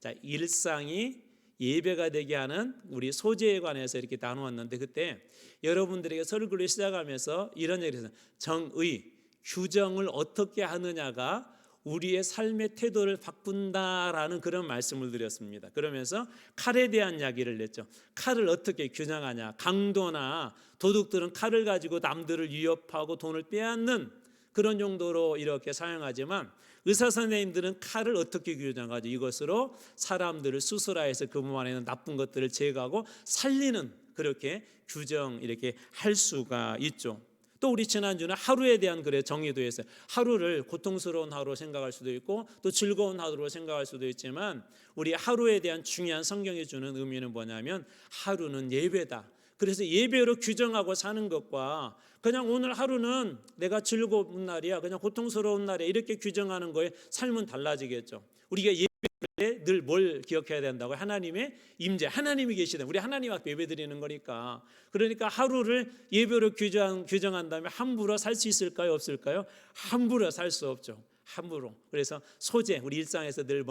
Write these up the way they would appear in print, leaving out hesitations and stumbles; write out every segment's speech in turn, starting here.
자, 일상이 예배가 되게 하는 우리 소재에 관해서 이렇게 나누었는데, 그때 여러분들에게 설교를 시작하면서 이런 얘기를 했어요. 정의, 규정을 어떻게 하느냐가 우리의 삶의 태도를 바꾼다라는 그런 말씀을 드렸습니다. 그러면서 칼에 대한 이야기를 냈죠. 칼을 어떻게 규정하냐. 강도나 도둑들은 칼을 가지고 남들을 위협하고 돈을 빼앗는 그런 용도로 이렇게 사용하지만, 의사 선생님들은 칼을 어떻게 규정하죠? 이것으로 사람들을 수술하여서 그 몸 안에 있는 나쁜 것들을 제거하고 살리는, 그렇게 규정 이렇게 할 수가 있죠. 또 우리 지난주는 하루에 대한 그래 정의도 했어요. 하루를 고통스러운 하루로 생각할 수도 있고 또 즐거운 하루로 생각할 수도 있지만, 우리 하루에 대한 중요한 성경이 주는 의미는 뭐냐면 하루는 예배다. 그래서 예배로 규정하고 사는 것과 그냥 오늘 하루는 내가 즐거운 날이야, 그냥 고통스러운 날이야, 이렇게 규정하는 거에 삶은 달라지겠죠. 우리가 예배 늘 뭘 기억해야 된다고요? 하나님의 임재, 하나님이 계시다. 우리 하나님 앞에 예배드리는 거니까. 그러니까 하루를 예배로 규정한다면 함부로 살 수 있을까요? 없을까요? 함부로 살 수 없죠. 함부로. 그래서 소재, 우리 일상에서 늘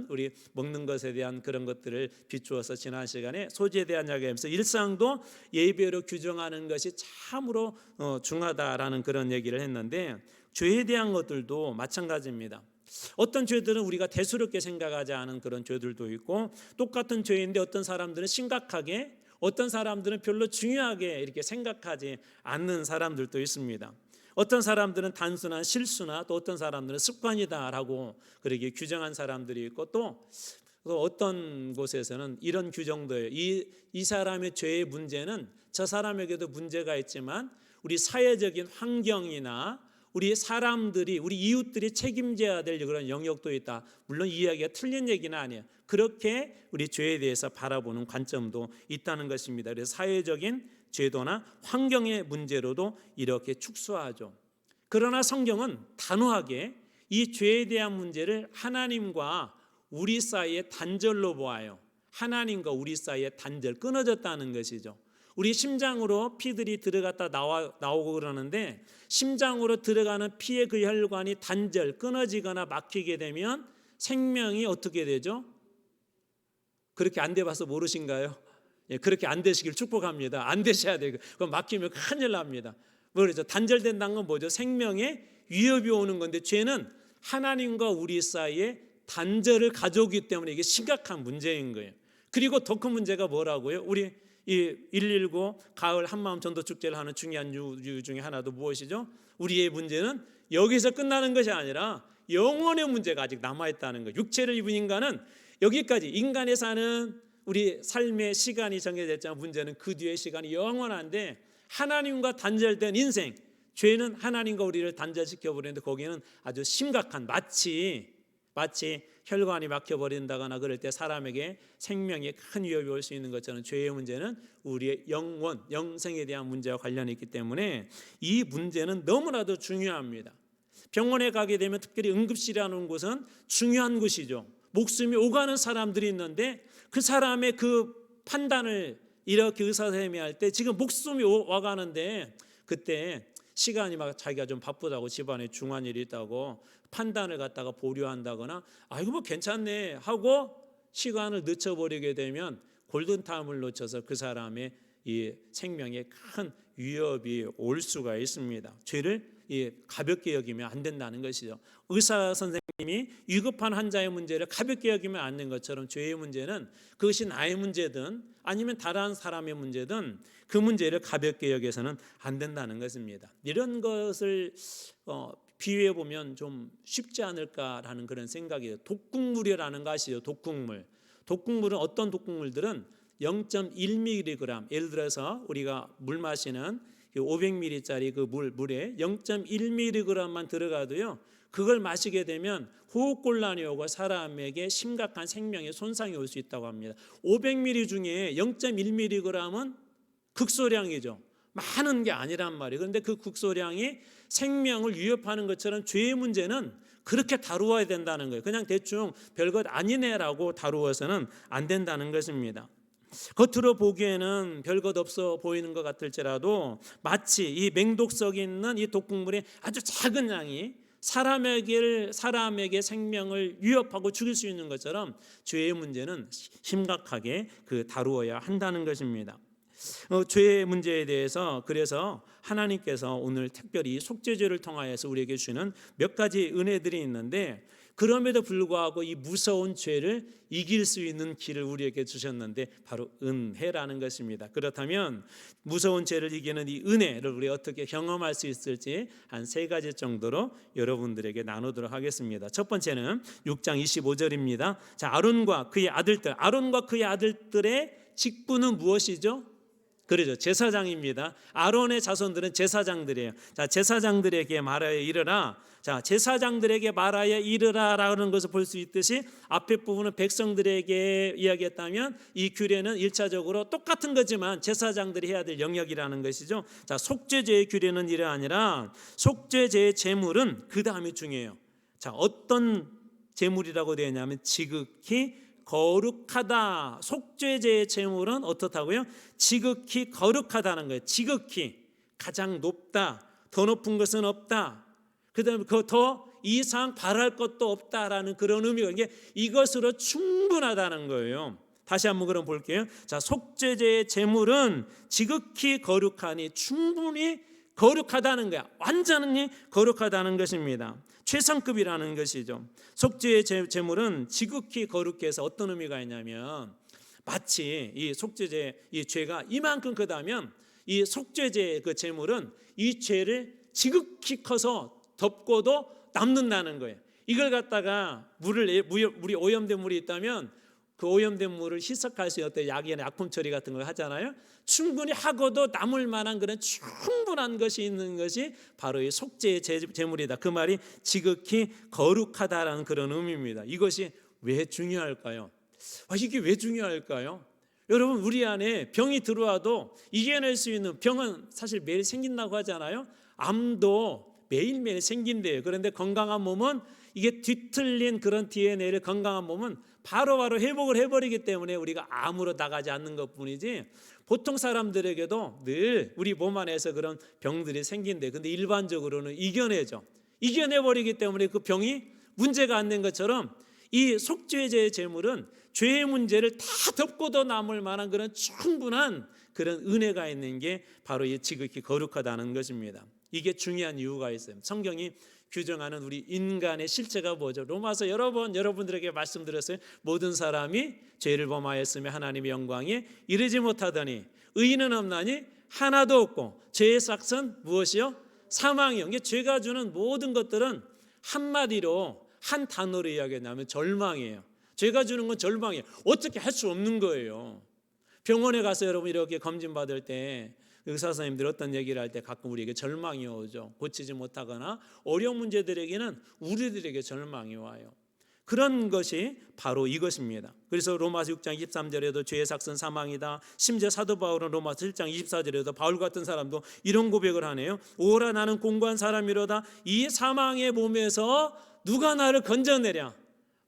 우리 먹는 것에 대한 그런 것들을 비추어서 지난 시간에 소재에 대한 이야기하면서 일상도 예배로 규정하는 것이 참으로 중하다라는 그런 얘기를 했는데, 죄에 대한 것들도 마찬가지입니다. 어떤 죄들은 우리가 대수롭게 생각하지 않은 그런 죄들도 있고, 똑같은 죄인데 어떤 사람들은 심각하게, 어떤 사람들은 별로 중요하게 이렇게 생각하지 않는 사람들도 있습니다. 어떤 사람들은 단순한 실수나 또 어떤 사람들은 습관이다라고 그렇게 규정한 사람들이 있고, 또 어떤 곳에서는 이런 규정도예요. 이 사람의 죄의 문제는 저 사람에게도 문제가 있지만 우리 사회적인 환경이나 우리 사람들이, 우리 이웃들이 책임져야 될 그런 영역도 있다. 물론 이 이야기가 틀린 얘기는 아니에요. 그렇게 우리 죄에 대해서 바라보는 관점도 있다는 것입니다. 그래서 사회적인 제도나 환경의 문제로도 이렇게 축소하죠. 그러나 성경은 단호하게 이 죄에 대한 문제를 하나님과 우리 사이의 단절로 보아요. 하나님과 우리 사이의 단절, 끊어졌다는 것이죠. 우리 심장으로 피들이 들어갔다 나오고 그러는데, 심장으로 들어가는 피의 그 혈관이 단절, 끊어지거나 막히게 되면 생명이 어떻게 되죠? 그렇게 안 돼봐서 모르신가요? 예, 그렇게 안 되시길 축복합니다. 안 되셔야 돼요. 그럼 막히면 큰일 납니다. 그렇죠? 단절된다는 건 뭐죠? 생명에 위협이 오는 건데, 죄는 하나님과 우리 사이에 단절을 가져오기 때문에 이게 심각한 문제인 거예요. 그리고 더 큰 문제가 뭐라고요? 우리 이 119 가을 한마음 전도 축제를 하는 중요한 이유 중에 하나도 무엇이죠? 우리의 문제는 여기서 끝나는 것이 아니라 영혼의 문제가 아직 남아있다는 거예요. 육체를 입은 인간은 여기까지, 인간에 사는 우리 삶의 시간이 정해졌지만 문제는 그 뒤의 시간이 영원한데, 하나님과 단절된 인생, 죄는 하나님과 우리를 단절시켜 버리는데 거기는 아주 심각한, 마치 혈관이 막혀버린다거나 그럴 때 사람에게 생명에 큰 위협이 올 수 있는 것처럼 죄의 문제는 우리의 영원, 영생에 대한 문제와 관련이 있기 때문에 이 문제는 너무나도 중요합니다. 병원에 가게 되면 특별히 응급실이라는 곳은 중요한 곳이죠. 목숨이 오가는 사람들이 있는데 그 사람의 그 판단을 이렇게 의사 선생님이 할 때 지금 목숨이 와가는데, 그때 시간이 막 자기가 좀 바쁘다고, 집안에 중요한 일이 있다고 판단을 갖다가 보류한다거나 이거 뭐 괜찮네 하고 시간을 늦춰버리게 되면 골든타임을 놓쳐서 그 사람의 이 생명에 큰 위협이 올 수가 있습니다. 죄를 가볍게 여기면 안 된다는 것이죠. 의사 선생님이 위급한 환자의 문제를 가볍게 여기면 안 되는 것처럼 죄의 문제는, 그것이 나의 문제든 아니면 다른 사람의 문제든 그 문제를 가볍게 여겨서는 안 된다는 것입니다. 이런 것을 비유해 보면 좀 쉽지 않을까라는 그런 생각이 돼요. 독극물이라는 거 아시죠? 독극물은 어떤 독극물들은 0.1mg, 예를 들어서 우리가 물 마시는 500ml짜리 그 물에 0.1mg만 들어가도요, 그걸 마시게 되면 호흡곤란이 오고 사람에게 심각한 생명에 손상이 올 수 있다고 합니다. 500ml 중에 0.1mg은 극소량이죠. 많은 게 아니란 말이에요. 그런데 그 극소량이 생명을 위협하는 것처럼 죄의 문제는 그렇게 다루어야 된다는 거예요. 그냥 대충 별것 아니네라고 다루어서는 안 된다는 것입니다. 겉으로 보기에는 별것 없어 보이는 것 같을지라도 마치 이 맹독성이 있는 이 독극물의 아주 작은 양이 사람에게 생명을 위협하고 죽일 수 있는 것처럼 죄의 문제는 심각하게 다루어야 한다는 것입니다. 죄의 문제에 대해서 그래서 하나님께서 오늘 특별히 속죄죄를 통하여서 우리에게 주시는 몇 가지 은혜들이 있는데, 그럼에도 불구하고 이 무서운 죄를 이길 수 있는 길을 우리에게 주셨는데 바로 은혜라는 것입니다. 그렇다면 무서운 죄를 이기는 이 은혜를 우리 어떻게 경험할 수 있을지 한 3가지 정도로 여러분들에게 나누도록 하겠습니다. 첫 번째는 6장 25절입니다. 자, 아론과 그의 아들들의 직분은 무엇이죠? 그러죠. 제사장입니다. 아론의 자손들은 제사장들이에요. 자, 제사장들에게 말하여 이르라. 자, 제사장들에게 말하여 이르라라는 것을 볼 수 있듯이 앞에 부분은 백성들에게 이야기했다면 이 규례는 1차적으로 똑같은 거지만 제사장들이 해야 될 영역이라는 것이죠. 자, 속죄죄의 규례는 이래 아니라 속죄죄의 제물은 그 다음이 중요해요. 자, 어떤 제물이라고 되어 있냐면 지극히 거룩하다. 속죄제의 제물은 어떻다고요? 지극히 거룩하다는 거예요. 지극히 가장 높다. 더 높은 것은 없다. 그다음에 더 이상 바랄 것도 없다라는 그런 의미가 이게 이것으로 충분하다는 거예요. 다시 한번 그럼 볼게요. 자, 속죄제의 제물은 지극히 거룩하니 충분히 거룩하다는 거야. 완전히 거룩하다는 것입니다. 최상급이라는 것이죠. 속죄의 제물은 지극히 거룩해서 어떤 의미가 있냐면 마치 이 속죄제 이 죄가 이만큼 크다면 이 속죄제 그 제물은 이 죄를 지극히 커서 덮고도 남는다는 거예요. 이걸 갖다가 물이 오염된 물이 있다면 그 오염된 물을 희석할 수 있는 약이나 약품 처리 같은 걸 하잖아요. 충분히 하고도 남을 만한 그런 충분한 것이 있는 것이 바로 이 속죄의 제물이다. 그 말이 지극히 거룩하다라는 그런 의미입니다. 이것이 왜 중요할까요? 이게 왜 중요할까요? 여러분, 우리 안에 병이 들어와도 이겨낼 수 있는 병은 사실 매일 생긴다고 하잖아요. 암도 매일매일 생긴대요. 그런데 건강한 몸은 이게 뒤틀린 그런 DNA를 건강한 몸은 바로바로 회복을 해버리기 때문에 우리가 암으로 나가지 않는 것뿐이지 보통 사람들에게도 늘 우리 몸 안에서 그런 병들이 생긴대. 근데 일반적으로는 이겨내버리기 때문에 그 병이 문제가 안 된 것처럼 이 속죄제의 제물은 죄의 문제를 다 덮고도 남을 만한 그런 충분한 그런 은혜가 있는 게 바로 이 지극히 거룩하다는 것입니다. 이게 중요한 이유가 있어요. 성경이 규정하는 우리 인간의 실체가 뭐죠? 로마서 여러 번 여러분들에게 말씀드렸어요. 모든 사람이 죄를 범하였으며 하나님의 영광에 이르지 못하더니 의인은 없나니 하나도 없고 죄의 삭은 무엇이요? 사망이요. 이게 죄가 주는 모든 것들은 한마디로 한 단어로 이야기하면 절망이에요. 죄가 주는 건 절망이에요. 어떻게 할 수 없는 거예요. 병원에 가서 여러분 이렇게 검진 받을 때 의사 선생님들 어떤 얘기를 할 때 가끔 우리에게 절망이 오죠. 고치지 못하거나 어려운 문제들에게는 우리들에게 절망이 와요. 그런 것이 바로 이것입니다. 그래서 로마서 6장 23절에도 죄의 삭은 사망이다. 심지어 사도 바울은 로마서 7장 24절에도 바울 같은 사람도 이런 고백을 하네요. 오라 나는 공고한 사람이로다. 이 사망의 몸에서 누가 나를 건져내랴.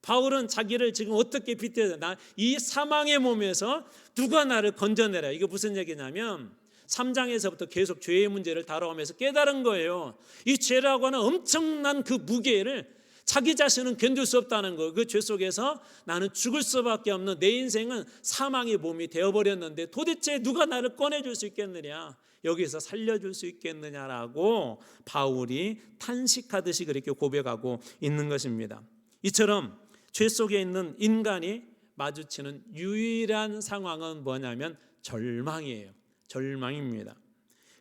바울은 자기를 지금 어떻게 빗대서 이 사망의 몸에서 누가 나를 건져내랴. 이게 무슨 얘기냐면 3장에서부터 계속 죄의 문제를 다뤄오면서 깨달은 거예요. 이 죄라고 하는 엄청난 그 무게를 자기 자신은 견딜 수 없다는 거. 그 죄 속에서 나는 죽을 수밖에 없는 내 인생은 사망의 몸이 되어버렸는데 도대체 누가 나를 꺼내줄 수 있겠느냐, 여기서 살려줄 수 있겠느냐라고 바울이 탄식하듯이 그렇게 고백하고 있는 것입니다. 이처럼 죄 속에 있는 인간이 마주치는 유일한 상황은 뭐냐면 절망이에요. 절망입니다.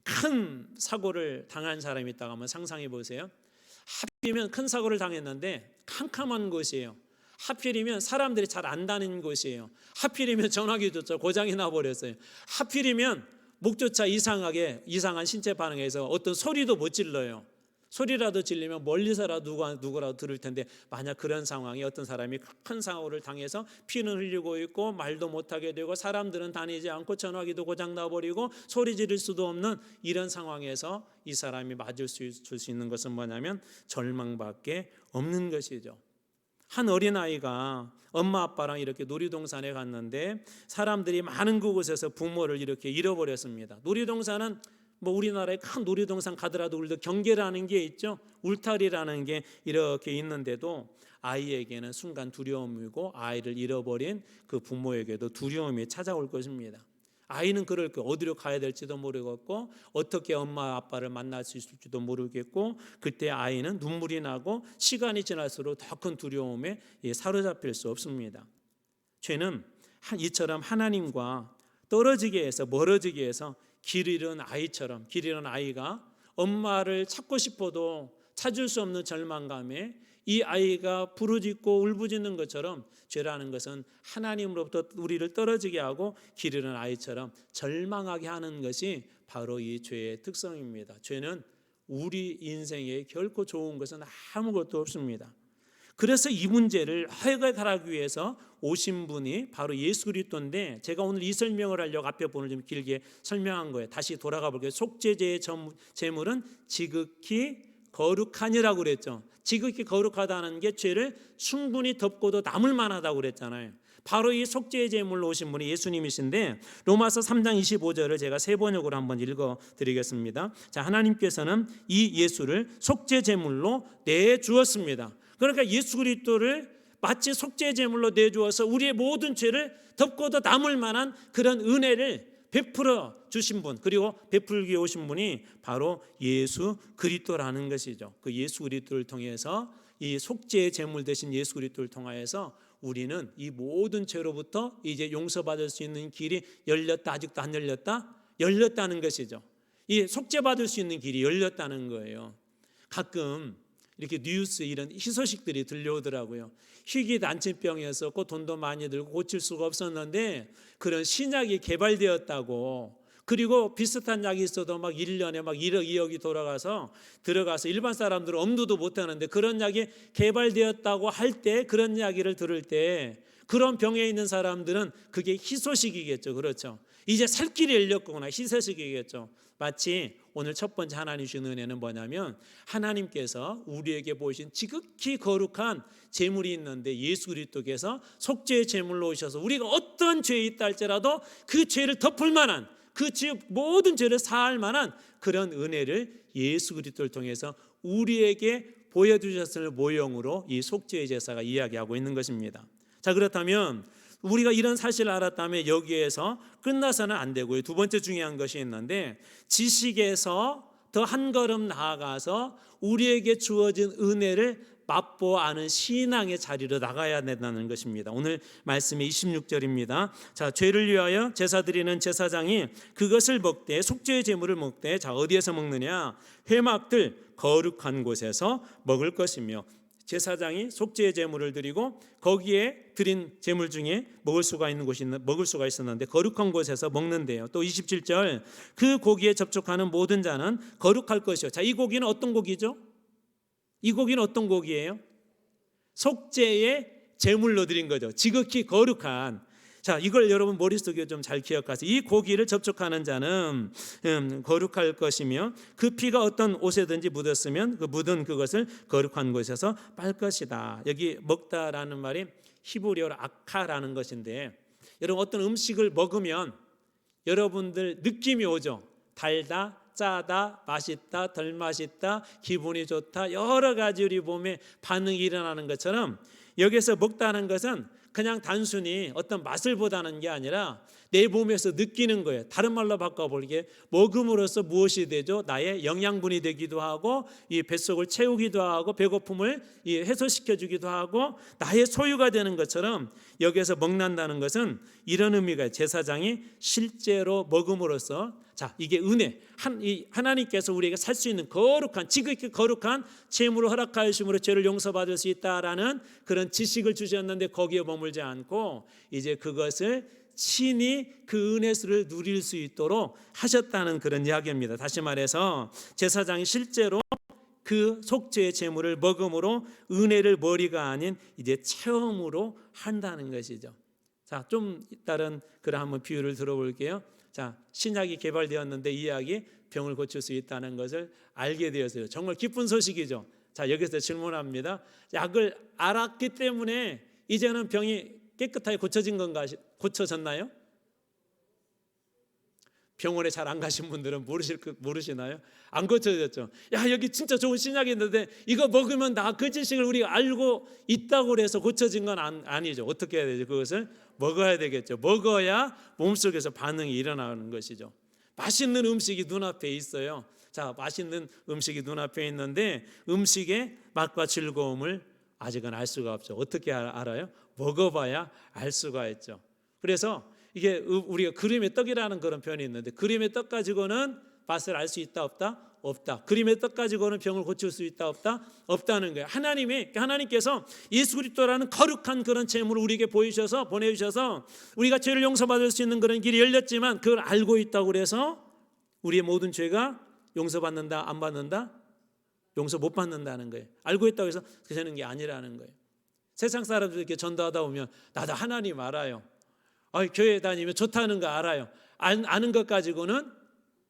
큰 사고를 당한 사람이 있다고 한번 상상해 보세요. 하필이면 큰 사고를 당했는데 캄캄한 곳이에요. 하필이면 사람들이 잘 안 다니는 곳이에요. 하필이면 전화기조차 고장이 나버렸어요. 하필이면 목조차 이상한 신체 반응에서 어떤 소리도 못 질러요. 소리라도 질리면 멀리서라도 누구라도 들을 텐데 만약 그런 상황에 어떤 사람이 큰 사고를 당해서 피는 흘리고 있고 말도 못하게 되고 사람들은 다니지 않고 전화기도 고장 나버리고 소리 지를 수도 없는 이런 상황에서 이 사람이 맞을 수 있는 것은 뭐냐면 절망밖에 없는 것이죠. 한 어린아이가 엄마 아빠랑 이렇게 놀이동산에 갔는데 사람들이 많은 그곳에서 부모를 이렇게 잃어버렸습니다. 놀이동산은 뭐 우리나라에 큰 놀이동산 가더라도 우리도 경계라는 게 있죠. 울타리라는 게 이렇게 있는데도 아이에게는 순간 두려움이고 아이를 잃어버린 그 부모에게도 두려움이 찾아올 것입니다. 아이는 그럴 거 어디로 가야 될지도 모르겠고 어떻게 엄마 아빠를 만날 수 있을지도 모르겠고 그때 아이는 눈물이 나고 시간이 지날수록 더 큰 두려움에 사로잡힐 수 없습니다. 죄는 이처럼 하나님과 떨어지게 해서 멀어지게 해서 길 잃은 아이처럼 길 잃은 아이가 엄마를 찾고 싶어도 찾을 수 없는 절망감에 이 아이가 부르짖고 울부짖는 것처럼 죄라는 것은 하나님으로부터 우리를 떨어지게 하고 길 잃은 아이처럼 절망하게 하는 것이 바로 이 죄의 특성입니다. 죄는 우리 인생에 결코 좋은 것은 아무것도 없습니다. 그래서 이 문제를 해결하기 위해서 오신 분이 바로 예수 그리스도인데 제가 오늘 이 설명을 하려고 앞에 부분을 좀 길게 설명한 거예요. 다시 돌아가 볼게요. 속죄제의 제물은 지극히 거룩하니라고 그랬죠. 지극히 거룩하다는 게 죄를 충분히 덮고도 남을 만하다고 그랬잖아요. 바로 이 속죄의 제물로 오신 분이 예수님이신데 로마서 3장 25절을 제가 세 번역으로 한번 읽어드리겠습니다. 자, 하나님께서는 이 예수를 속죄 제물로 내주었습니다. 그러니까 예수 그리스도를 마치 속죄 제물로 내주어서 우리의 모든 죄를 덮고도 남을 만한 그런 은혜를 베풀어 주신 분, 그리고 베풀기 오신 분이 바로 예수 그리스도라는 것이죠. 그 예수 그리스도를 통해서 이 속죄의 제물 되신 예수 그리스도를 통하여서 우리는 이 모든 죄로부터 이제 용서받을 수 있는 길이 열렸다. 아직도 안 열렸다? 열렸다는 것이죠. 이 속죄받을 수 있는 길이 열렸다는 거예요. 가끔 이렇게 뉴스 이런 희소식들이 들려오더라고요. 희귀 난치병이었었고 돈도 많이 들고 고칠 수가 없었는데 그런 신약이 개발되었다고, 그리고 비슷한 약이 있어도 막 1년에 막 1억 2억이 들어가서 일반 사람들은 엄두도 못하는데 그런 약이 개발되었다고 할 때, 그런 이야기를 들을 때 그런 병에 있는 사람들은 그게 희소식이겠죠. 그렇죠. 이제 살 길이 열렸구나, 희소식이겠죠. 마치 오늘 첫 번째 하나님 주신 은혜는 뭐냐면 하나님께서 우리에게 보이신 지극히 거룩한 제물이 있는데 예수 그리스도께서 속죄의 제물로 오셔서 우리가 어떤 죄에 있다 할지라도 그 죄를 덮을 만한, 그 모든 죄를 사할 만한 그런 은혜를 예수 그리스도를 통해서 우리에게 보여주셨을 모형으로 이 속죄의 제사가 이야기하고 있는 것입니다. 자, 그렇다면 우리가 이런 사실을 알았다면 여기에서 끝나서는 안 되고요. 두 번째 중요한 것이 있는데 지식에서 더 한 걸음 나아가서 우리에게 주어진 은혜를 맛보아 아는 신앙의 자리로 나가야 된다는 것입니다. 오늘 말씀이 26절입니다. 자, 죄를 위하여 제사 드리는 제사장이 그것을 먹되 속죄의 제물을 먹되 자, 어디에서 먹느냐? 회막들 거룩한 곳에서 먹을 것이며, 제사장이 속죄의 제물을 드리고 거기에 드린 제물 중에 먹을 수가 있었는데 거룩한 곳에서 먹는데요. 또 27절 그 고기에 접촉하는 모든 자는 거룩할 것이요. 자, 이 고기는 어떤 고기죠? 이 고기는 어떤 고기예요? 속죄의 제물로 드린 거죠. 지극히 거룩한. 자, 이걸 여러분 머릿속에 좀 잘 기억하세요. 이 고기를 접촉하는 자는 거룩할 것이며 그 피가 어떤 옷에든지 묻었으면 그 묻은 그것을 거룩한 곳에서 빨 것이다. 여기 먹다라는 말이 히브리어로 아카라는 것인데, 여러분 어떤 음식을 먹으면 여러분들 느낌이 오죠. 달다, 짜다, 맛있다, 덜 맛있다, 기분이 좋다, 여러 가지 우리 몸에 반응이 일어나는 것처럼 여기서 먹다는 것은 그냥 단순히 어떤 맛을 보다는 게 아니라 내 몸에서 느끼는 거예요. 다른 말로 바꿔볼게, 먹음으로써 무엇이 되죠? 나의 영양분이 되기도 하고 이 뱃속을 채우기도 하고 배고픔을 해소시켜주기도 하고 나의 소유가 되는 것처럼 여기에서 먹는다는 것은 이런 의미가, 제사장이 실제로 먹음으로써, 자, 이게 은혜, 하나님께서 우리에게 살 수 있는 거룩한, 지극히 거룩한 제물을 허락하심으로 죄를 용서받을 수 있다라는 그런 지식을 주셨는데 거기에 머물지 않고 이제 그것을 친히 그 은혜를 누릴 수 있도록 하셨다는 그런 이야기입니다. 다시 말해서 제사장이 실제로 그 속죄의 제물을 먹음으로 은혜를 머리가 아닌 이제 체험으로 한다는 것이죠. 자, 좀 다른 그런 한번 비유를 들어볼게요. 자, 신약이 개발되었는데 이 약이 병을 고칠 수 있다는 것을 알게 되었어요. 정말 기쁜 소식이죠. 자, 여기서 질문합니다. 약을 알았기 때문에 이제는 병이 깨끗하게 고쳐진 건가? 고쳐졌나요? 병원에 잘 안 가신 분들은 모르시나요? 안 고쳐졌죠. 야, 여기 진짜 좋은 신약이 있는데 이거 먹으면 나 그 지식을 우리가 알고 있다고 해서 고쳐진 건 아니죠. 어떻게 해야 되죠? 그것을 먹어야 되겠죠. 먹어야 몸속에서 반응이 일어나는 것이죠. 맛있는 음식이 눈앞에 있어요. 자, 맛있는 음식이 눈앞에 있는데 음식의 맛과 즐거움을 아직은 알 수가 없죠. 어떻게 알아요? 먹어봐야 알 수가 있죠. 그래서 이게 우리가 그림의 떡이라는 그런 표현이 있는데, 그림의 떡 가지고는 맛을 알 수 있다 없다? 없다. 그림의 떡 가지고는 병을 고칠 수 있다 없다? 없다는 거예요. 하나님께서 예수 그리스도라는 거룩한 그런 제물을 우리에게 보내주셔서 우리가 죄를 용서받을 수 있는 그런 길이 열렸지만, 그걸 알고 있다고 그래서 우리의 모든 죄가 용서받는다 안 받는다? 용서 못 받는다는 거예요. 알고 있다고 해서 되는 게 아니라는 거예요. 세상 사람들 이렇게 전도하다 보면 나도 하나님 알아요. 교회 다니면 좋다는 거 알아요. 아는 것 가지고는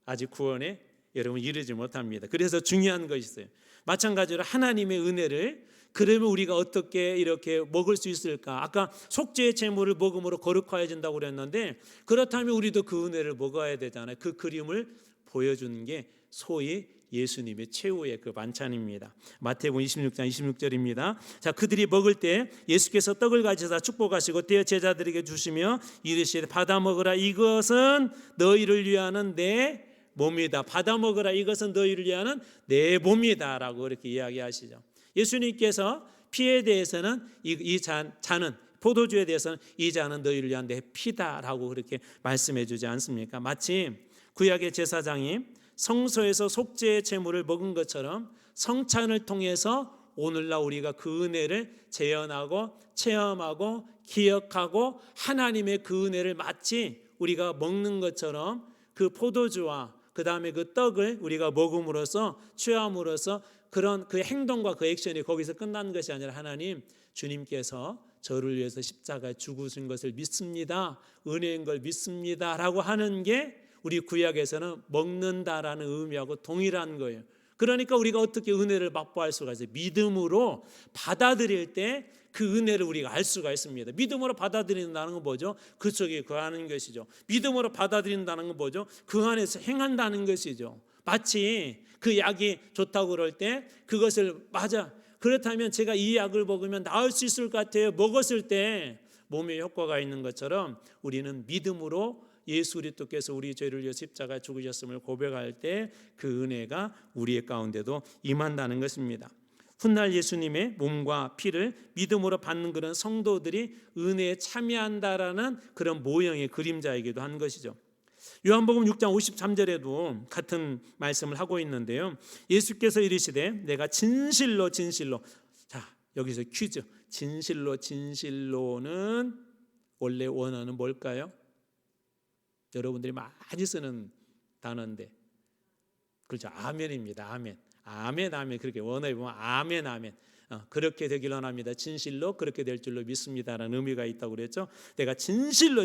아직 구원에 여러분 이르지 못합니다. 그래서 중요한 것이 있어요. 마찬가지로 하나님의 은혜를 그러면 우리가 어떻게 이렇게 먹을 수 있을까? 아까 속죄의 제물을 먹음으로 거룩하여진다고 그랬는데, 그렇다면 우리도 그 은혜를 먹어야 되잖아요. 그 그림을 보여주는 게 소위 예수님의 최후의 그 만찬입니다. 마태복음 26장 26절입니다. 자, 그들이 먹을 때 예수께서 떡을 가지사 축복하시고 떼어 제자들에게 주시며 이르시되 받아 먹으라, 이것은 너희를 위하는 내 몸이다. 받아 먹으라, 이것은 너희를 위하는 내 몸이다 라고 이렇게 이야기하시죠. 예수님께서 피에 대해서는 이 잔은, 포도주에 대해서는 이 잔은 너희를 위한 내 피다라고 그렇게 말씀해 주지 않습니까? 마치 구약의 제사장이 성소에서 속죄의 제물을 먹은 것처럼 성찬을 통해서 오늘날 우리가 그 은혜를 재현하고 체험하고 기억하고 하나님의 그 은혜를 마치 우리가 먹는 것처럼 그 포도주와 그 다음에 그 떡을 우리가 먹음으로써 취함으로써 그런 그 행동과 그 액션이 거기서 끝난 것이 아니라, 하나님 주님께서 저를 위해서 십자가에 죽으신 것을 믿습니다, 은혜인 걸 믿습니다 라고 하는 게 우리 구약에서는 먹는다라는 의미하고 동일한 거예요. 그러니까 우리가 어떻게 은혜를 맛보할 수가 있어요? 믿음으로 받아들일 때 그 은혜를 우리가 알 수가 있습니다. 믿음으로 받아들인다는 건 뭐죠? 그 속에 거하는 것이죠. 믿음으로 받아들인다는 건 뭐죠? 그 안에서 행한다는 것이죠. 마치 그 약이 좋다고 그럴 때 그것을 맞아, 그렇다면 제가 이 약을 먹으면 나을 수 있을 것 같아요, 먹었을 때 몸에 효과가 있는 것처럼 우리는 믿음으로 예수 그리스도께서 우리 죄를 위해 십자가에 죽으셨음을 고백할 때 그 은혜가 우리의 가운데도 임한다는 것입니다. 훗날 예수님의 몸과 피를 믿음으로 받는 그런 성도들이 은혜에 참여한다라는 그런 모형의 그림자이기도 한 것이죠. 요한복음 6장 53절에도 같은 말씀을 하고 있는데요. 예수께서 이르시되 내가 진실로, 자 여기서 퀴즈, 진실로는 원래 원어는 뭘까요? 여러분들이 많이 쓰는 단어인데, 그렇죠, 아멘입니다. 아멘 그렇게 원어에 보면 아멘. 그렇게 되길 원합니다. 진실로 그렇게 될 줄로 믿습니다라는 의미가 있다고 그랬죠. 내가 진실로,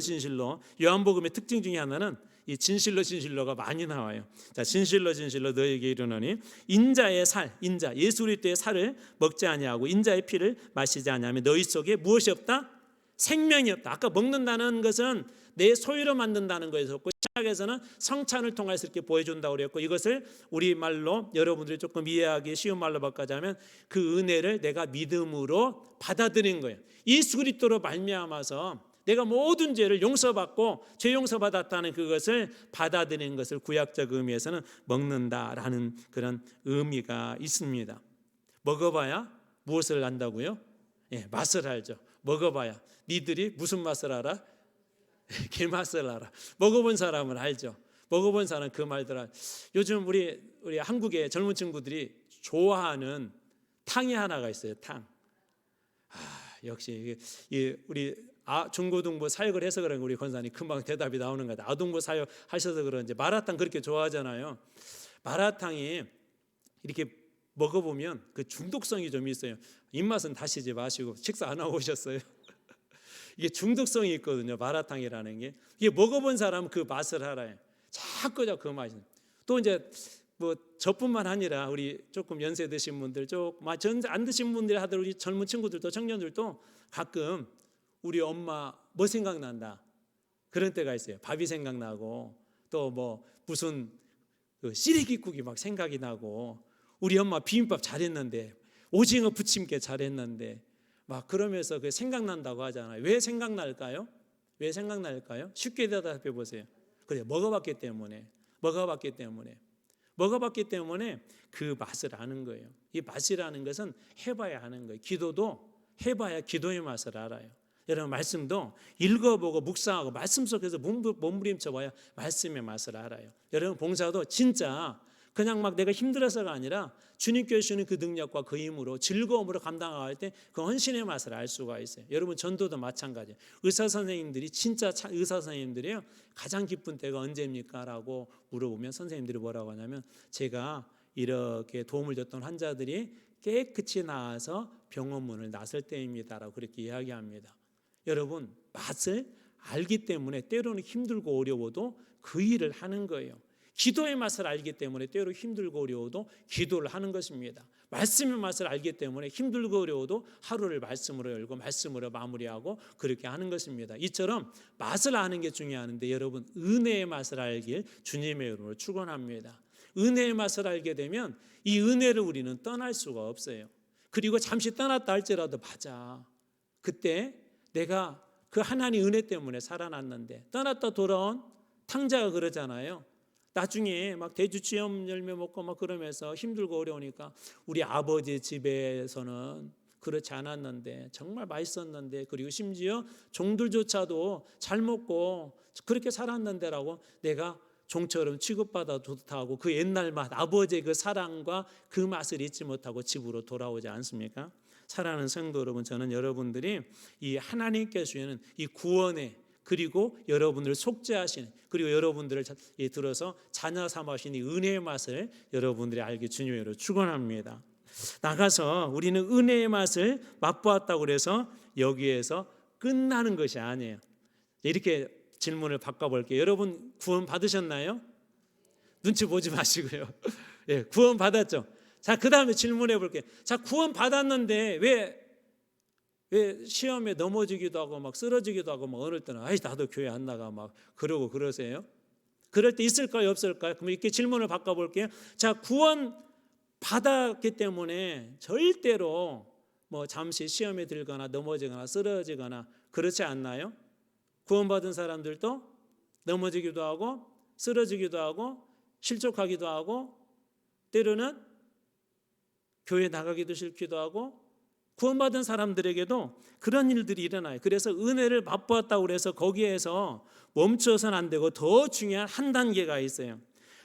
요한복음의 특징 중에 하나는 이 진실로가 많이 나와요. 자, 진실로 너에게 이르노니 인자의 살, 예수 그리스도의 살을 먹지 아니하고 인자의 피를 마시지 아니하면 너희 속에 무엇이 없다? 생명이 없다. 아까 먹는다는 것은 내 소유로 만든다는 거였었고, 신약에서는 성찬을 통해서 이렇게 보여준다고 그랬고, 이것을 우리말로 여러분들이 조금 이해하기 쉬운 말로 바꿔자면 그 은혜를 내가 믿음으로 받아들인 거예요. 예수 그리스도로 말미암아서 내가 모든 죄를 용서받고 죄 용서받았다는 그것을 받아들이는 것을 구약적 의미에서는 먹는다라는 그런 의미가 있습니다. 먹어봐야 무엇을 안다고요? 맛을 알죠. 먹어봐야. 니들이 무슨 맛을 알아? 개 맛을 알아. 먹어본 사람은 알죠. 먹어본 사람은 그 말들 알아. 요즘 우리 한국의 젊은 친구들이 좋아하는 탕이 하나가 있어요. 탕. 역시 우리 중고등부 사역을 해서 그런 우리 권사님 금방 대답이 나오는 것 같아요. 아동부 사역 하셔서 그런지 마라탕 그렇게 좋아하잖아요. 마라탕이 이렇게 먹어보면 그 중독성이 좀 있어요. 입맛은 다시지 마시고 식사 안 하고 오셨어요. 이게 중독성이 있거든요. 마라탕이라는 게. 이게 먹어본 사람은 그 맛을 알아요. 자꾸 그 맛이. 또 이제 뭐 저뿐만 아니라 우리 조금 연세 드신 분들, 조금 안 드신 분들이 하들 우리 젊은 친구들도 청년들도 가끔 우리 엄마 뭐 생각난다 그런 때가 있어요. 밥이 생각나고 또 뭐 무슨 그 시래기국이 막 생각이 나고 우리 엄마 비빔밥 잘했는데 오징어 부침개 잘했는데 막 그러면서 그 생각난다고 하잖아요. 왜 생각날까요? 왜 생각날까요? 쉽게 대답해 보세요. 그래, 먹어봤기 때문에 그 맛을 아는 거예요. 이 맛이라는 것은 해봐야 하는 거예요. 기도도 해봐야 기도의 맛을 알아요. 여러분 말씀도 읽어보고 묵상하고 말씀 속에서 몸부림쳐 봐야 말씀의 맛을 알아요. 여러분 봉사도 진짜 그냥 막 내가 힘들어서가 아니라 주님께서 주는 그 능력과 그 힘으로 즐거움으로 감당할 때 그 헌신의 맛을 알 수가 있어요. 여러분 전도도 마찬가지예요. 의사 선생님들이 진짜 의사 선생님들이요 가장 기쁜 때가 언제입니까? 라고 물어보면 선생님들이 뭐라고 하냐면 제가 이렇게 도움을 줬던 환자들이 깨끗이 나아서 병원 문을 나설 때입니다라고 그렇게 이야기합니다. 여러분 맛을 알기 때문에 때로는 힘들고 어려워도 그 일을 하는 거예요. 기도의 맛을 알기 때문에 때로 힘들고 어려워도 기도를 하는 것입니다. 말씀의 맛을 알기 때문에 힘들고 어려워도 하루를 말씀으로 열고 말씀으로 마무리하고 그렇게 하는 것입니다. 이처럼 맛을 아는 게 중요한데 여러분 은혜의 맛을 알길 주님의 이름으로 축원합니다. 은혜의 맛을 알게 되면 이 은혜를 우리는 떠날 수가 없어요. 그리고 잠시 떠났다 할지라도 맞아. 그때 내가 그 하나님 은혜 때문에 살아났는데 떠났다 돌아온 탕자가 그러잖아요. 나중에 막 대주치염 열매 먹고 막 그러면서 힘들고 어려우니까 우리 아버지 집에서는 그렇지 않았는데 정말 맛있었는데 그리고 심지어 종들조차도 잘 먹고 그렇게 살았는데라고 내가 종처럼 취급받아도 좋다고 그 옛날 맛 아버지의 그 사랑과 그 맛을 잊지 못하고 집으로 돌아오지 않습니까? 사랑하는 성도 여러분, 저는 여러분들이 이 하나님께서 주시는 이 구원의 그리고 여러분들을 속죄하시는 그리고 여러분들을 들어서 자녀 삼으신 이 은혜의 맛을 여러분들이 알기 주님으로 축원합니다. 나가서 우리는 은혜의 맛을 맛보았다고 해서 여기에서 끝나는 것이 아니에요. 이렇게 질문을 바꿔볼게요. 여러분 구원 받으셨나요? 눈치 보지 마시고요. 예, 구원 받았죠. 자, 그 다음에 질문해 볼게요. 자, 구원 받았는데 왜 시험에 넘어지기도 하고 막 쓰러지기도 하고 막 어느 때는 아이 나도 교회 안 나가 막 그러고 그러세요? 그럴 때 있을까요, 없을까요? 그럼 이렇게 질문을 바꿔볼게요. 자, 구원 받았기 때문에 절대로 뭐 잠시 시험에 들거나 넘어지거나 쓰러지거나 그렇지 않나요? 구원받은 사람들도 넘어지기도 하고 쓰러지기도 하고 실족하기도 하고 때로는 교회 나가기도 싫기도 하고 구원받은 사람들에게도 그런 일들이 일어나요. 그래서 은혜를 맛보았다고 해서 거기에서 멈춰서는 안 되고 더 중요한 한 단계가 있어요.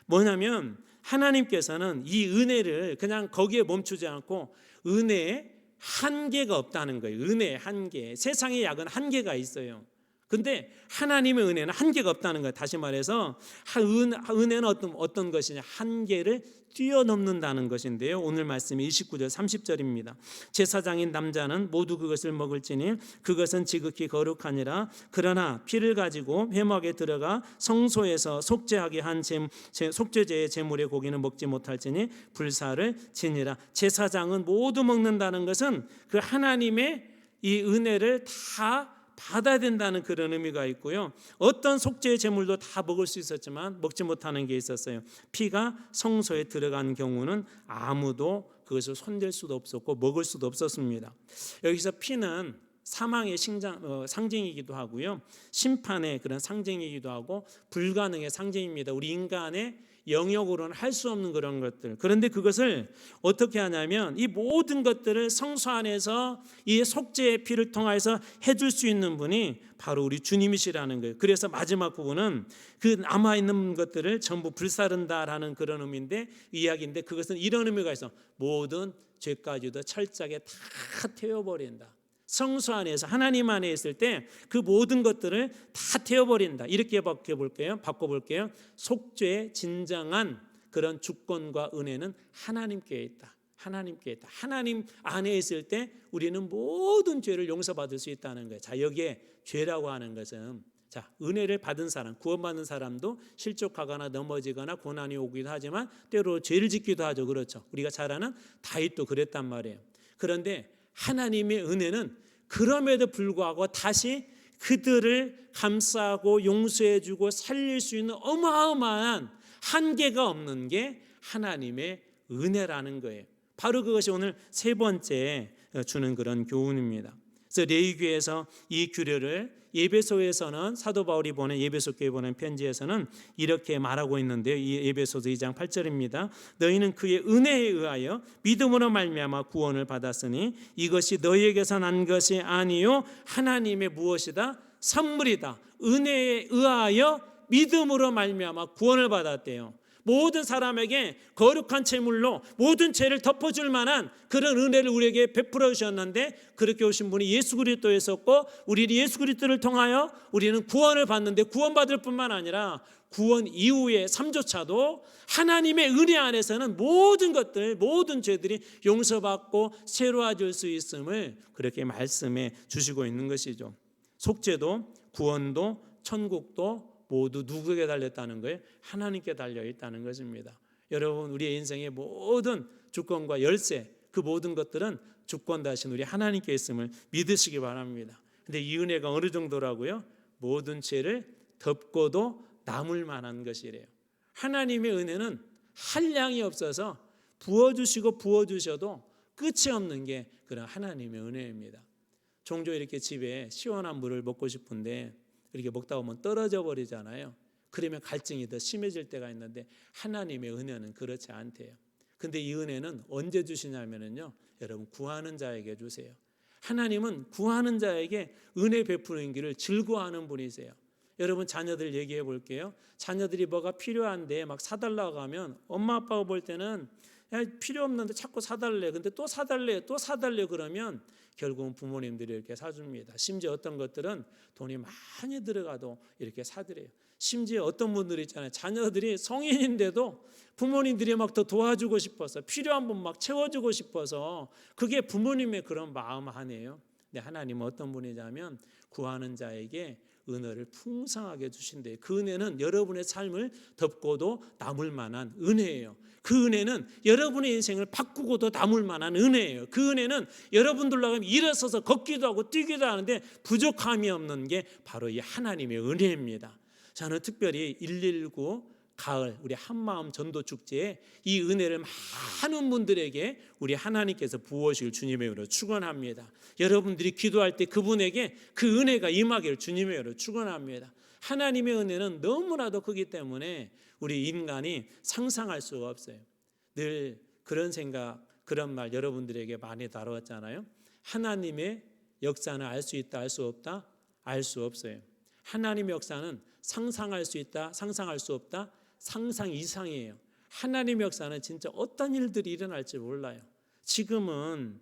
뭐냐면 하나님께서는 이 은혜를 그냥 거기에 멈추지 않고 은혜에 한계가 없다는 거예요. 은혜의 한계. 세상의 약은 한계가 있어요. 근데 하나님의 은혜는 한계가 없다는 거예요. 다시 말해서 은혜는 어떤 것이냐? 한계를 뛰어넘는다는 것인데요. 오늘 말씀이 29절 30절입니다. 제사장인 남자는 모두 그것을 먹을지니 그것은 지극히 거룩하니라. 그러나 피를 가지고 회막에 들어가 성소에서 속죄하게 한 속죄제의 제물의 고기는 먹지 못할지니 불사를 지니라. 제사장은 모두 먹는다는 것은 그 하나님의 이 은혜를 다 받아야 된다는 그런 의미가 있고요. 어떤 속죄의 제물도 다 먹을 수 있었지만 먹지 못하는 게 있었어요. 피가 성소에 들어간 경우는 아무도 그것을 손댈 수도 없었고 먹을 수도 없었습니다. 여기서 피는 사망의 상징이기도 하고요. 심판의 그런 상징이기도 하고 불가능의 상징입니다. 우리 인간의 영역으로는 할 수 없는 그런 것들. 그런데 그것을 어떻게 하냐면 이 모든 것들을 성소 안에서 이 속죄의 피를 통해서 해줄 수 있는 분이 바로 우리 주님이시라는 거예요. 그래서 마지막 부분은 그 남아있는 것들을 전부 불사른다라는 그런 의미인데 이야기인데 그것은 이런 의미가 있어. 모든 죄까지도 철저하게 다 태워버린다. 성소 안에서 하나님 안에 있을 때 그 모든 것들을 다 태워버린다. 이렇게 바꿔볼게요. 속죄의 진정한 그런 주권과 은혜는 하나님께 있다. 하나님께 있다. 하나님 안에 있을 때 우리는 모든 죄를 용서받을 수 있다는 거예요. 자, 여기에 죄라고 하는 것은 자, 은혜를 받은 사람, 구원받는 사람도 실족하거나 넘어지거나 고난이 오기도 하지만 때로 죄를 짓기도 하죠. 그렇죠. 우리가 잘 아는 다윗도 그랬단 말이에요. 그런데 하나님의 은혜는 그럼에도 불구하고 다시 그들을 감싸고 용서해주고 살릴 수 있는 어마어마한 한계가 없는 게 하나님의 은혜라는 거예요. 바로 그것이 오늘 세 번째 주는 그런 교훈입니다. 그래서 레위기에서 이 규례를 에베소에서는 사도 바울이 보낸 에베소 교회에 보낸 편지에서는 이렇게 말하고 있는데요. 이 에베소서 2장 8절입니다. 너희는 그의 은혜에 의하여 믿음으로 말미암아 구원을 받았으니 이것이 너희에게서 난 것이 아니요 하나님의 무엇이다? 선물이다. 은혜에 의하여 믿음으로 말미암아 구원을 받았대요. 모든 사람에게 거룩한 제물로 모든 죄를 덮어줄 만한 그런 은혜를 우리에게 베풀어 주셨는데, 그렇게 오신 분이 예수 그리스도였었고, 우리 예수 그리스도를 통하여 우리는 구원을 받는데, 구원받을 뿐만 아니라 구원 이후의 3조차도 하나님의 은혜 안에서는 모든 것들, 모든 죄들이 용서받고 새로워질 수 있음을 그렇게 말씀해 주시고 있는 것이죠. 속죄도 구원도 천국도 모두 누구에게 달렸다는 거예요? 하나님께 달려 있다는 것입니다. 여러분, 우리의 인생의 모든 주권과 열쇠, 그 모든 것들은 주권 다신 우리 하나님께 있음을 믿으시기 바랍니다. 근데 이 은혜가 어느 정도라고요? 모든 죄를 덮고도 남을 만한 것이래요. 하나님의 은혜는 한량이 없어서 부어주시고 부어주셔도 끝이 없는 게 그런 하나님의 은혜입니다. 종종 이렇게 집에 시원한 물을 먹고 싶은데 이렇게 먹다 보면 떨어져 버리잖아요. 그러면 갈증이 더 심해질 때가 있는데 하나님의 은혜는 그렇지 않대요. 근데 이 은혜는 언제 주시냐면요, 여러분, 구하는 자에게 주세요. 하나님은 구하는 자에게 은혜 베푸는 길을 즐거워하는 분이세요. 여러분, 자녀들 얘기해 볼게요. 자녀들이 뭐가 필요한데 막 사달라고 하면 엄마 아빠가 볼 때는 야, 필요 없는데 자꾸 사달래. 근데 또 사달래, 또 사달래 그러면 결국은 부모님들이 이렇게 사줍니다. 심지어 어떤 것들은 돈이 많이 들어가도 이렇게 사드려요. 심지어 어떤 분들이 있잖아요. 자녀들이 성인인데도 부모님들이 막 더 도와주고 싶어서, 필요한 분 막 채워주고 싶어서, 그게 부모님의 그런 마음 아니에요. 근데 하나님은 어떤 분이냐면 구하는 자에게 은혜를 풍성하게 주신대요. 그 은혜는 여러분의 삶을 덮고도 남을 만한 은혜예요. 그 은혜는 여러분의 인생을 바꾸고도 남을 만한 은혜예요. 그 은혜는 여러분들로 하면 일어서서 걷기도 하고 뛰기도 하는데 부족함이 없는 게 바로 이 하나님의 은혜입니다. 저는 특별히 119 가을 우리 한마음 전도 축제에 이 은혜를 많은 분들에게 우리 하나님께서 부어주실 주님의 은혜로 축원합니다. 여러분들이 기도할 때 그분에게 그 은혜가 임하기를 주님의 은혜로 축원합니다. 하나님의 은혜는 너무나도 크기 때문에 우리 인간이 상상할 수가 없어요. 늘 그런 생각, 그런 말 여러분들에게 많이 다뤄왔잖아요. 하나님의 역사는 알 수 있다, 알 수 없다? 알 수 없어요. 하나님의 역사는 상상할 수 있다, 상상할 수 없다? 상상 이상이에요. 하나님의 역사는 진짜 어떤 일들이 일어날지 몰라요. 지금은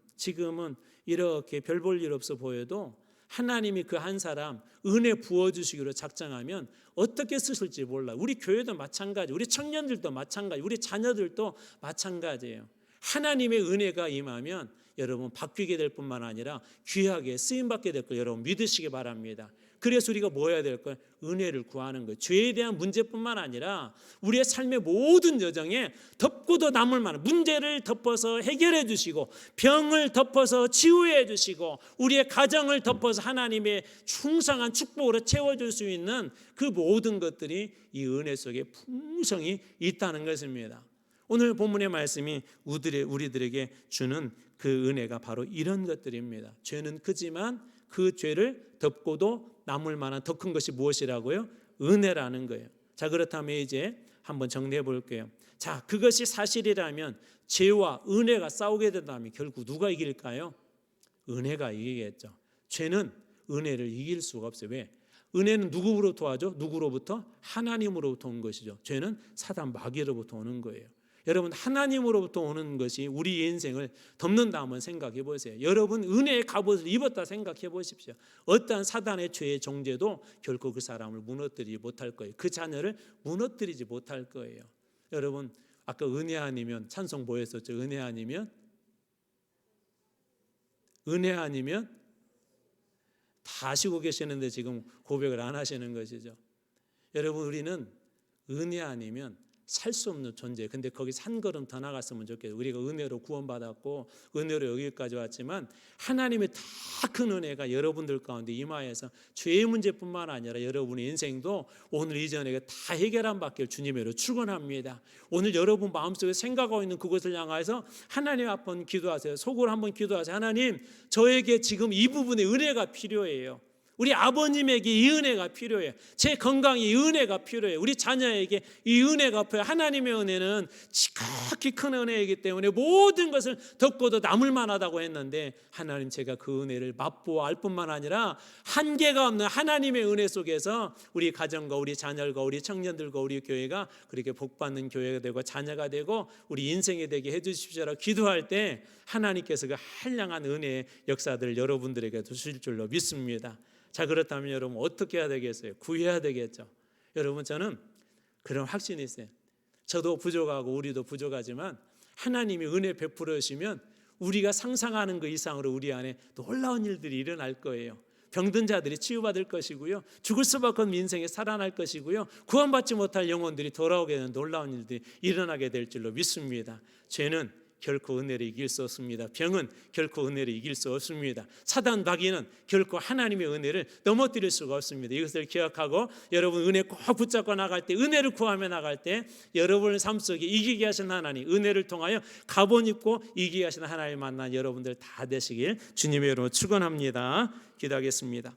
이렇게 별 볼 일 없어 보여도 하나님이 그 한 사람 은혜 부어주시기로 작정하면 어떻게 쓰실지 몰라요. 우리 교회도 마찬가지, 우리 청년들도 마찬가지, 우리 자녀들도 마찬가지예요. 하나님의 은혜가 임하면 여러분 바뀌게 될 뿐만 아니라 귀하게 쓰임받게 될 걸 여러분 믿으시기 바랍니다. 그래서 우리가 뭐 해야 될 거예요? 은혜를 구하는 거예요. 죄에 대한 문제뿐만 아니라 우리의 삶의 모든 여정에 덮고도 남을 만한 문제를 덮어서 해결해 주시고, 병을 덮어서 치유해 주시고, 우리의 가정을 덮어서 하나님의 충성한 축복으로 채워줄 수 있는 그 모든 것들이 이 은혜 속에 풍성히 있다는 것입니다. 오늘 본문의 말씀이 우리들에게 주는 그 은혜가 바로 이런 것들입니다. 죄는 크지만 그 죄를 덮고도 남을 만한 더 큰 것이 무엇이라고요? 은혜라는 거예요. 자, 그렇다면 이제 한번 정리해 볼게요. 자, 그것이 사실이라면 죄와 은혜가 싸우게 된다면 결국 누가 이길까요? 은혜가 이기겠죠. 죄는 은혜를 이길 수가 없어요. 왜? 은혜는 누구로부터 와죠? 누구로부터? 하나님으로부터 온 것이죠. 죄는 사단 마귀로부터 오는 거예요. 여러분, 하나님으로부터 오는 것이 우리 인생을 덮는다 한번 생각해 보세요. 여러분 은혜의 갑옷을 입었다 생각해 보십시오. 어떠한 사단의 죄의 정죄도 결코 그 사람을 무너뜨리지 못할 거예요. 그 자녀를 무너뜨리지 못할 거예요. 여러분, 아까 은혜 아니면 찬송 보였었죠. 은혜 아니면 다 아시고 계시는데 지금 고백을 안 하시는 것이죠. 여러분, 우리는 은혜 아니면 살 수 없는 존재. 근데 거기서 한 걸음 더 나갔으면 좋겠어요. 우리가 은혜로 구원받았고 은혜로 여기까지 왔지만 하나님의 다 큰 은혜가 여러분들 가운데 임하여서 죄의 문제뿐만 아니라 여러분의 인생도 오늘 이전에 다 해결한 받길 주님으로 축원합니다. 오늘 여러분 마음속에 생각하고 있는 그것을 향해서 하나님 앞에 한번 기도하세요. 속으로 한번 기도하세요. 하나님, 저에게 지금 이 부분에 은혜가 필요해요. 우리 아버님에게 이 은혜가 필요해요. 제 건강에 이 은혜가 필요해요. 우리 자녀에게 이 은혜가 필요해요. 하나님의 은혜는 지극히 큰 은혜이기 때문에 모든 것을 덮고도 남을 만하다고 했는데 하나님, 제가 그 은혜를 맛보아 알 뿐만 아니라 한계가 없는 하나님의 은혜 속에서 우리 가정과 우리 자녀과 우리 청년들과 우리 교회가 그렇게 복받는 교회가 되고 자녀가 되고 우리 인생이 되게 해주십시오라고 기도할 때 하나님께서 그 한량한 은혜의 역사들을 여러분들에게 주실 줄로 믿습니다. 자, 그렇다면 여러분 어떻게 해야 되겠어요? 구해야 되겠죠. 여러분, 저는 그런 확신이 있어요. 저도 부족하고 우리도 부족하지만 하나님이 은혜 베풀어 주시면 우리가 상상하는 그 이상으로 우리 안에 놀라운 일들이 일어날 거예요. 병든 자들이 치유받을 것이고요, 죽을 수밖에 없는 인생에 살아날 것이고요, 구원받지 못할 영혼들이 돌아오게 되는 놀라운 일들이 일어나게 될 줄로 믿습니다. 죄는 결코 은혜를 이길 수 없습니다. 병은 결코 은혜를 이길 수 없습니다. 사단 마귀는 결코 하나님의 은혜를 넘어뜨릴 수가 없습니다. 이것을 기억하고 여러분 은혜 꼭 붙잡고 나갈 때, 은혜를 구하며 나갈 때 여러분의 삶 속에 이기게 하신 하나님, 은혜를 통하여 갑옷 입고 이기게 하신 하나님 만난 여러분들 다 되시길 주님의 이름으로 축원합니다. 기도하겠습니다.